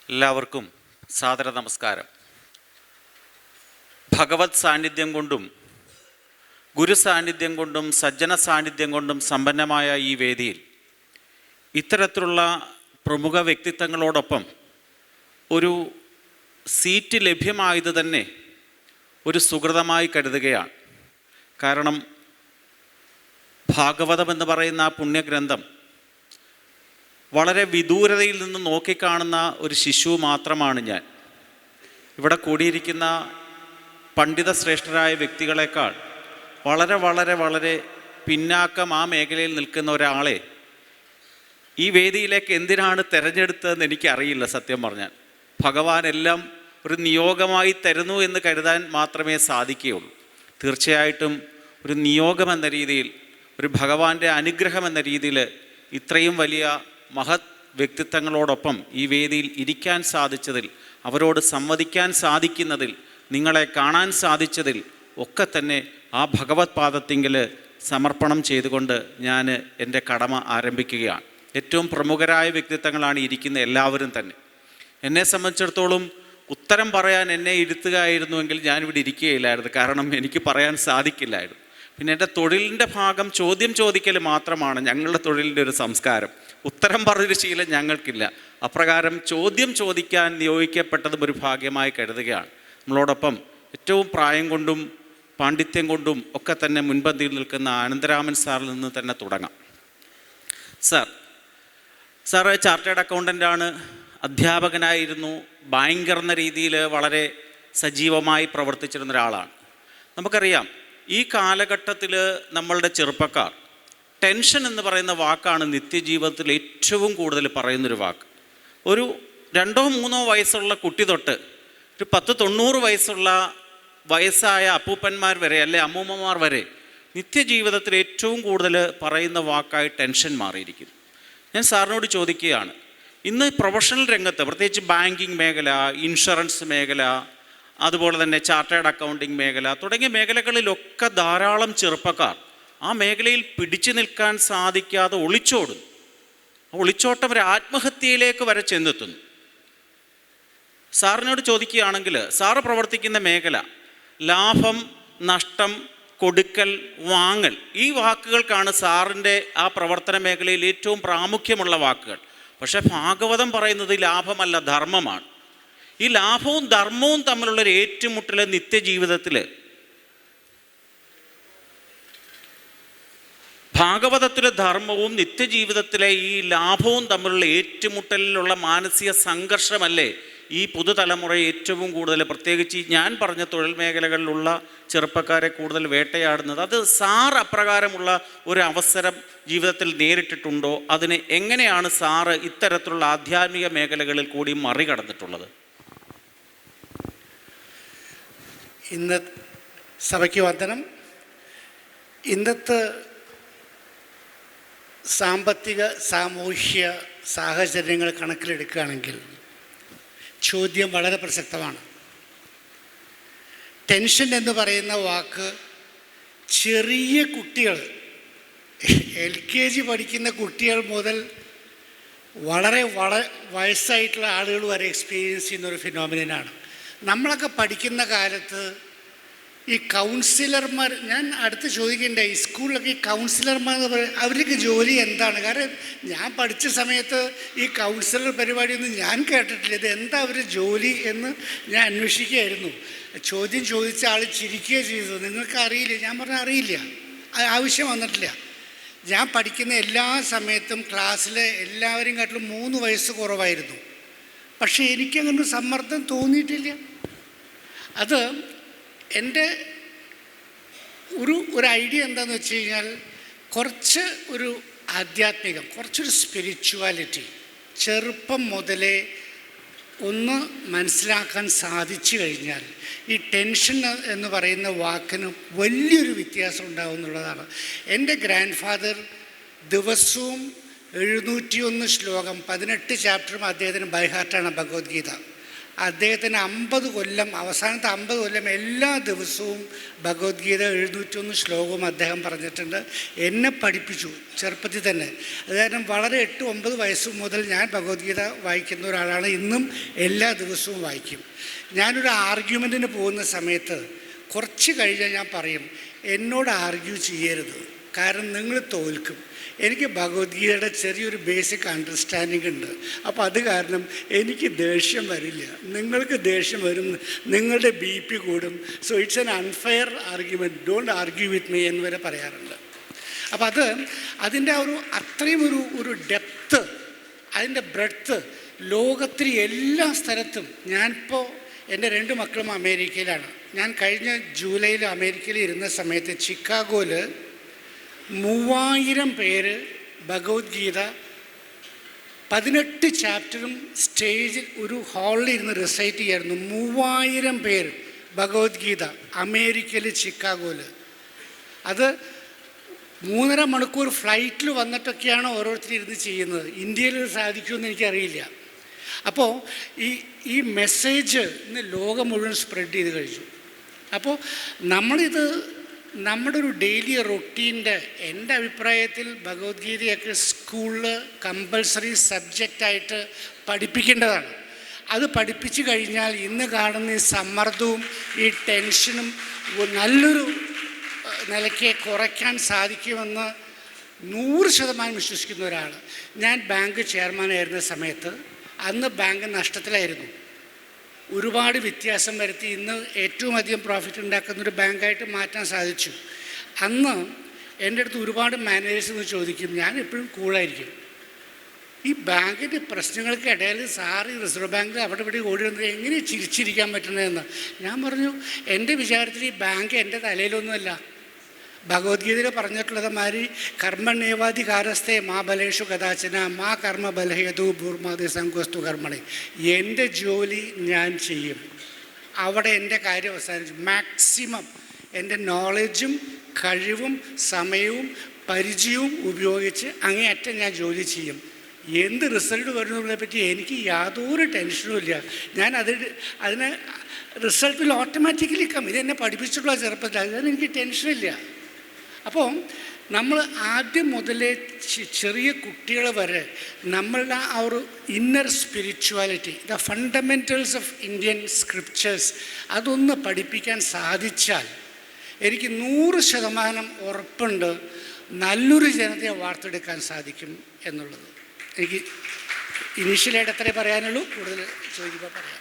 എല്ലാവർക്കും സാദര നമസ്കാരം. ഭഗവത് സാന്നിധ്യം കൊണ്ടും ഗുരു സാന്നിധ്യം കൊണ്ടും സജ്ജന സാന്നിധ്യം കൊണ്ടും സമ്പന്നമായ ഈ വേദിയിൽ ഇത്തരത്തിലുള്ള പ്രമുഖ വ്യക്തിത്വങ്ങളോടൊപ്പം ഒരു സീറ്റ് ലഭ്യമായത് തന്നെ ഒരു സുഹൃതമായി കരുതുകയാണ്. കാരണം ഭാഗവതം എന്ന് പറയുന്ന ആ പുണ്യഗ്രന്ഥം വളരെ വിദൂരതയിൽ നിന്ന് നോക്കിക്കാണുന്ന ഒരു ശിശു മാത്രമാണ് ഞാൻ. ഇവിടെ കൂടിയിരിക്കുന്ന പണ്ഡിത ശ്രേഷ്ഠരായ വ്യക്തികളെക്കാൾ വളരെ വളരെ വളരെ പിന്നാക്കം ആ മേഖലയിൽ നിൽക്കുന്ന ഒരാളെ ഈ വേദിയിലേക്ക് എന്തിനാണ് തിരഞ്ഞെടുത്തതെന്ന് എനിക്കറിയില്ല. സത്യം പറഞ്ഞാൽ ഭഗവാൻ എല്ലാം ഒരു നിയോഗമായി തരുന്നു എന്ന് കരുതാൻ മാത്രമേ സാധിക്കുകയുള്ളൂ. തീർച്ചയായിട്ടും ഒരു നിയോഗമെന്ന രീതിയിൽ, ഒരു ഭഗവാന്റെ അനുഗ്രഹം എന്ന രീതിയിൽ ഇത്രയും വലിയ മഹത് വ്യക്തിത്വങ്ങളോടൊപ്പം ഈ വേദിയിൽ ഇരിക്കാൻ സാധിച്ചതിൽ, അവരോട് സംവദിക്കാൻ സാധിക്കുന്നതിൽ, നിങ്ങളെ കാണാൻ സാധിച്ചതിൽ ഒക്കെ തന്നെ ആ ഭഗവത് പാദത്തിങ്കിൽ സമർപ്പണം ചെയ്തുകൊണ്ട് ഞാൻ എൻ്റെ കടമ ആരംഭിക്കുകയാണ്. ഏറ്റവും പ്രമുഖരായ വ്യക്തിത്വങ്ങളാണ് ഇരിക്കുന്ന എല്ലാവരും തന്നെ. എന്നെ സംബന്ധിച്ചിടത്തോളം ഉത്തരം പറയാൻ എന്നെ ഇരുത്തുകയായിരുന്നുവെങ്കിൽ ഞാനിവിടെ ഇരിക്കുകയില്ലായിരുന്നു. കാരണം എനിക്ക് പറയാൻ സാധിക്കില്ലായിരുന്നു. പിന്നെ എൻ്റെ തൊഴിലിൻ്റെ ഭാഗം ചോദ്യം ചോദിക്കൽ മാത്രമാണ് ഞങ്ങളുടെ തൊഴിലിൻ്റെ ഒരു സംസ്കാരം. ഉത്തരം പറഞ്ഞൊരു ശീലം ഞങ്ങൾക്കില്ല. അപ്രകാരം ചോദ്യം ചോദിക്കാൻ നിയോഗിക്കപ്പെട്ടതും ഒരു ഭാഗ്യമായി കരുതുകയാണ്. നമ്മളോടൊപ്പം ഏറ്റവും പ്രായം കൊണ്ടും പാണ്ഡിത്യം കൊണ്ടും ഒക്കെ തന്നെ മുൻപന്തിയിൽ നിൽക്കുന്ന അനന്തരാമൻ സാറിൽ നിന്ന് തന്നെ തുടങ്ങാം. സാറ് ചാർട്ടേഡ് അക്കൗണ്ടൻ്റാണ്, അധ്യാപകനായിരുന്നു, ബാങ്കർ എന്ന രീതിയിൽ വളരെ സജീവമായി പ്രവർത്തിച്ചിരുന്ന ഒരാളാണ്. നമുക്കറിയാം, ഈ കാലഘട്ടത്തിൽ നമ്മളുടെ ചെറുപ്പക്കാർ ടെൻഷൻ എന്ന് പറയുന്ന വാക്കാണ് നിത്യജീവിതത്തിൽ ഏറ്റവും കൂടുതൽ പറയുന്നൊരു വാക്ക്. ഒരു 2-3 വയസ്സുള്ള കുട്ടി തൊട്ട് ഒരു 10-90 വയസ്സായ അപ്പൂപ്പന്മാർ വരെ, അല്ലെ അമ്മൂമ്മമാർ വരെ നിത്യജീവിതത്തിൽ ഏറ്റവും കൂടുതൽ പറയുന്ന വാക്കായി ടെൻഷൻ മാറിയിരിക്കുന്നു. ഞാൻ സാറിനോട് ചോദിക്കുകയാണ്, ഇന്ന് പ്രൊഫഷണൽ രംഗത്ത്, പ്രത്യേകിച്ച് ബാങ്കിങ് മേഖല, ഇൻഷുറൻസ് മേഖല, അതുപോലെ തന്നെ ചാർട്ടേഡ് അക്കൗണ്ടിങ് മേഖല തുടങ്ങിയ മേഖലകളിലൊക്കെ ധാരാളം ചെറുപ്പക്കാർ ആ മേഖലയിൽ പിടിച്ചു നിൽക്കാൻ സാധിക്കാതെ ഒളിച്ചോടുന്നു. ഒളിച്ചോട്ടം ഒരു ആത്മഹത്യയിലേക്ക് വരെ ചെന്നെത്തുന്നു. സാറിനോട് ചോദിക്കുകയാണെങ്കിൽ, സാറ് പ്രവർത്തിക്കുന്ന മേഖല ലാഭം, നഷ്ടം, കൊടുക്കൽ, വാങ്ങൽ, ഈ വാക്കുകൾക്കാണ് സാറിൻ്റെ ആ പ്രവർത്തന മേഖലയിൽ ഏറ്റവും പ്രാമുഖ്യമുള്ള വാക്കുകൾ. പക്ഷേ ഭാഗവതം പറയുന്നത് ലാഭമല്ല, ധർമ്മമാണ്. ഈ ലാഭവും ധർമ്മവും തമ്മിലുള്ളൊരു ഏറ്റുമുട്ടൽ നിത്യജീവിതത്തിൽ, ഭാഗവതത്തിലെ ധർമ്മവും നിത്യജീവിതത്തിലെ ഈ ലാഭവും തമ്മിലുള്ള ഏറ്റുമുട്ടലിലുള്ള മാനസിക സംഘർഷമല്ലേ ഈ പുതുതലമുറയെ ഏറ്റവും കൂടുതൽ, പ്രത്യേകിച്ച് ഞാൻ പറഞ്ഞ തൊഴിൽ മേഖലകളിലുള്ള ചെറുപ്പക്കാരെ കൂടുതൽ വേട്ടയാടുന്നത്. അത് സാർ അപ്രകാരമുള്ള ഒരു അവസരം ജീവിതത്തിൽ നേരിട്ടിട്ടുണ്ടോ? അതിന് എങ്ങനെയാണ് സാറ് ഇത്തരത്തിലുള്ള ആധ്യാത്മിക മേഖലകളിൽ കൂടി മറികടന്നിട്ടുള്ളത്? ഇന്ന് സഭയ്ക്ക് വന്ദനം. ഇന്നത്തെ സാമ്പത്തിക സാമൂഹ്യ സാഹചര്യങ്ങൾ കണക്കിലെടുക്കുകയാണെങ്കിൽ ചോദ്യം വളരെ പ്രസക്തമാണ്. ടെൻഷൻ എന്ന് പറയുന്ന വാക്ക് ചെറിയ കുട്ടികൾ, LKG പഠിക്കുന്ന കുട്ടികൾ മുതൽ വളരെ വയസ്സായിട്ടുള്ള ആളുകൾ വരെ എക്സ്പീരിയൻസ് ചെയ്യുന്നൊരു ഫിനോമിനനാണ്. നമ്മളൊക്കെ പഠിക്കുന്ന കാലത്ത് ഈ കൗൺസിലർമാർ, ഞാൻ അടുത്ത് ചോദിക്കേണ്ട, ഈ സ്കൂളിലൊക്കെ ഈ കൗൺസിലർമാർ എന്ന് പറയുന്നത് അവർക്ക് ജോലി എന്താണ്? കാരണം ഞാൻ പഠിച്ച സമയത്ത് ഈ കൗൺസിലർ പരിപാടിയൊന്നും ഞാൻ കേട്ടിട്ടില്ല. ഇത് എന്താ അവർ ജോലി എന്ന് ഞാൻ അന്വേഷിക്കുകയായിരുന്നു. ചോദ്യം ചോദിച്ച ആൾ ചിരിക്കുകയോ ചെയ്തു, നിങ്ങൾക്ക് അറിയില്ല? ഞാൻ പറഞ്ഞാൽ അറിയില്ല, ആവശ്യം വന്നിട്ടില്ല. ഞാൻ പഠിക്കുന്ന എല്ലാ സമയത്തും ക്ലാസ്സിലെ എല്ലാവരും കാട്ടിലും 3 വയസ്സ് കുറവായിരുന്നു. പക്ഷേ എനിക്കങ്ങനെ സമ്മർദ്ദം തോന്നിയിട്ടില്ല. അത് എൻ്റെ ഒരു ഐഡിയ എന്താണെന്ന് വെച്ച് കഴിഞ്ഞാൽ, കുറച്ച് ഒരു ആധ്യാത്മികം, കുറച്ചൊരു സ്പിരിച്വാലിറ്റി ചെറുപ്പം മുതലേ ഒന്ന് മനസ്സിലാക്കാൻ സാധിച്ചു കഴിഞ്ഞാൽ ഈ ടെൻഷൻ എന്ന് പറയുന്ന വാക്കിന് വലിയൊരു വ്യത്യാസം ഉണ്ടാവും എന്നുള്ളതാണ്. എൻ്റെ ഗ്രാൻഡ് ഫാദർ ദിവസവും 701 ശ്ലോകം 18 ചാപ്റ്ററും അദ്ദേഹത്തിന് ബൈഹാർട്ടാണ് ഭഗവത്ഗീത. അദ്ദേഹത്തിന് 50 കൊല്ലം, അവസാനത്തെ 50 കൊല്ലം എല്ലാ ദിവസവും ഭഗവത്ഗീത 701 ശ്ലോകവും അദ്ദേഹം പറഞ്ഞിട്ടുണ്ട്. എന്നെ പഠിപ്പിച്ചു ചെറുപ്പത്തിൽ തന്നെ. അത് കാരണം വളരെ 8-9 വയസ്സ് മുതൽ ഞാൻ ഭഗവത്ഗീത വായിക്കുന്ന ഒരാളാണ്. ഇന്നും എല്ലാ ദിവസവും വായിക്കും. ഞാനൊരു ആർഗ്യുമെൻറ്റിന് പോകുന്ന സമയത്ത് കുറച്ച് കഴിഞ്ഞാൽ ഞാൻ പറയും, എന്നോട് ആർഗ്യൂ ചെയ്യരുത്, കാരണം നിങ്ങൾ തോൽക്കും. എനിക്ക് ഭഗവത്ഗീതയുടെ ചെറിയൊരു ബേസിക് അണ്ടർസ്റ്റാൻഡിങ് ഉണ്ട്. അപ്പോൾ അത് കാരണം എനിക്ക് ദേഷ്യം വരില്ല, നിങ്ങൾക്ക് ദേഷ്യം വരും, നിങ്ങളുടെ BP കൂടും. So it's an unfair argument, don't argue with me എന്ന് വരെ പറയാറുണ്ട്. അപ്പോൾ അതിൻ്റെ അത്രയും ഒരു ഡെപ്ത്ത്, അതിൻ്റെ ബ്രെഡ്ത്ത് ലോകത്തിൽ എല്ലാ സ്ഥലത്തും. ഞാനിപ്പോൾ എൻ്റെ 2 മക്കളും അമേരിക്കയിലാണ്. ഞാൻ കഴിഞ്ഞ ജൂലൈയിൽ അമേരിക്കയിൽ ഇരുന്ന സമയത്ത് ചിക്കാഗോയിൽ 3000 പേര് ഭഗവത്ഗീത 18 ചാപ്റ്ററും സ്റ്റേജിൽ ഒരു ഹാളിൽ ഇരുന്ന് റിസൈറ്റ് ചെയ്യായിരുന്നു. 3000 പേര് ഭഗവത്ഗീത അമേരിക്കയിൽ ചിക്കാഗോയിൽ. അത് 3.5 മണിക്കൂർ ഫ്ലൈറ്റിൽ വന്നിട്ടൊക്കെയാണ് ഓരോരുത്തർ ഇരുന്ന് ചെയ്യുന്നത്. ഇന്ത്യയിൽ സാധിക്കുമെന്ന് എനിക്കറിയില്ല. അപ്പോൾ ഈ മെസ്സേജ് ഇന്ന് ലോകം മുഴുവൻ സ്പ്രെഡ് ചെയ്ത് കഴിഞ്ഞു. അപ്പോൾ നമ്മളിത് നമ്മുടെ ഒരു ഡെയിലി റൊട്ടീൻ്റെ, എൻ്റെ അഭിപ്രായത്തിൽ ഭഗവത്ഗീതയൊക്കെ സ്കൂളിൽ കമ്പൽസറി സബ്ജക്റ്റായിട്ട് പഠിപ്പിക്കേണ്ടതാണ്. അത് പഠിപ്പിച്ചു കഴിഞ്ഞാൽ ഇന്ന് കാണുന്ന ഈ സമ്മർദ്ദവും ഈ ടെൻഷനും നല്ലൊരു നിലയ്ക്ക് കുറയ്ക്കാൻ സാധിക്കുമെന്ന് 100% വിശ്വസിക്കുന്ന ഒരാൾ. ഞാൻ ബാങ്ക് ചെയർമാനായിരുന്ന സമയത്ത് അന്ന് ബാങ്ക് നഷ്ടത്തിലായിരുന്നു. ഒരുപാട് വ്യത്യാസം വരുത്തി ഇന്ന് ഏറ്റവും അധികം പ്രോഫിറ്റ് ഉണ്ടാക്കുന്നൊരു ബാങ്കായിട്ട് മാറ്റാൻ സാധിച്ചു. അന്ന് എൻ്റെ അടുത്ത് ഒരുപാട് മാനേജേഴ്സ് ചോദിക്കും, ഞാൻ എപ്പോഴും കൂളായിരിക്കും, ഈ ബാങ്കിൻ്റെ പ്രശ്നങ്ങൾക്ക് ഇടയിൽ സാറ് ഈ റിസർവ് ബാങ്ക് അവിടെ ഇവിടെ ഓടി വന്നത് എങ്ങനെ ചിരിച്ചിരിക്കാൻ പറ്റുന്നതെന്ന്. ഞാൻ പറഞ്ഞു, എൻ്റെ വിചാരത്തിൽ ഈ ബാങ്ക് എൻ്റെ തലയിലൊന്നുമല്ല. ഭഗവത്ഗീതയിൽ പറഞ്ഞിട്ടുള്ളത് മാതിരി കർമ്മണ്യേവാധികാരസ്ഥേ മാ ബലേഷു കഥാചന മാ കർമ്മ ബലഹേതു ഭൂർമാതി സംഘോസ്തു കർമ്മണി. എൻ്റെ ജോലി ഞാൻ ചെയ്യും, അവിടെ എൻ്റെ കാര്യം അവസാനിച്ചു. മാക്സിമം എൻ്റെ നോളജും കഴിവും സമയവും പരിചയവും ഉപയോഗിച്ച് അങ്ങേയറ്റം ഞാൻ ജോലി ചെയ്യും. എന്ത് റിസൾട്ട് വരുന്നതിനെ പറ്റി എനിക്ക് യാതൊരു ടെൻഷനും ഇല്ല. ഞാൻ അതിന് റിസൾട്ടിൽ ഓട്ടോമാറ്റിക്കലി ഇതെന്നെ പഠിപ്പിച്ചിട്ടുള്ള ചെറുപ്പത്തിൽ, അതിന് എനിക്ക് ടെൻഷനില്ല. അപ്പോൾ നമ്മൾ ആദ്യം മുതലേ ചെറിയ കുട്ടികൾ വരെ നമ്മളുടെ ആ ഒരു inner spirituality, the fundamentals of Indian scriptures, അതൊന്ന് പഠിപ്പിക്കാൻ സാധിച്ചാൽ എനിക്ക് 100% ഉറപ്പുണ്ട് നല്ലൊരു ജനതയെ വാർത്തെടുക്കാൻ സാധിക്കും എന്നുള്ളത്. എനിക്ക് ഇനീഷ്യലായിട്ട് അത്രേ പറയാനുള്ളൂ. കൂടുതൽ ചോദിക്കുമ്പോൾ പറയാം.